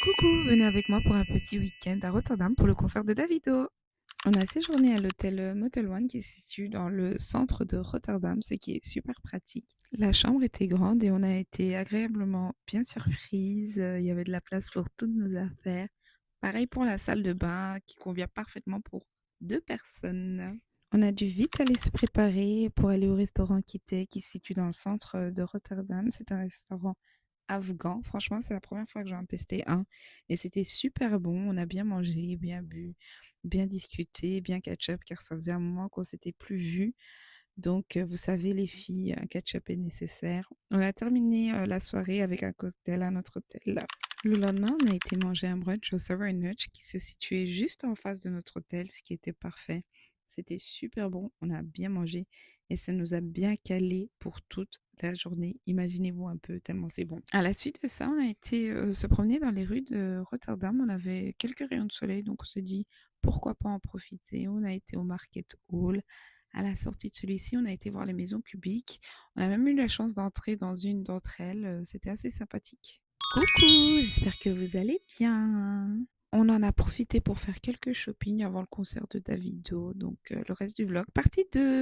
Coucou, venez avec moi pour un petit week-end à Rotterdam pour le concert de Davido. On a séjourné à l'hôtel Motel One qui se situe dans le centre de Rotterdam, ce qui est super pratique. La chambre était grande et on a été agréablement bien surprise. Il y avait de la place pour toutes nos affaires. Pareil pour la salle de bain qui convient parfaitement pour 2 personnes. On a dû vite aller se préparer pour aller au restaurant qui se situe dans le centre de Rotterdam. C'est un restaurant afghan. Franchement, c'est la première fois que j'en testais un et c'était super bon. On a bien mangé, bien bu, bien discuté, bien catch-up car ça faisait un moment qu'on s'était plus vu. Donc, vous savez, les filles, un catch-up est nécessaire. On a terminé la soirée avec un cocktail à notre hôtel. Le lendemain, on a été manger un brunch au Sovereign Hutch qui se situait juste en face de notre hôtel, ce qui était parfait. C'était super bon, on a bien mangé et ça nous a bien calé pour toute la journée. Imaginez-vous un peu, tellement c'est bon. À la suite de ça, on a été se promener dans les rues de Rotterdam. On avait quelques rayons de soleil, donc on s'est dit pourquoi pas en profiter. On a été au Market Hall. À la sortie de celui-ci, on a été voir les maisons cubiques. On a même eu la chance d'entrer dans une d'entre elles. C'était assez sympathique. Coucou, j'espère que vous allez bien. On en a profité pour faire quelques shopping avant le concert de Davido, donc le reste du vlog, partie 2.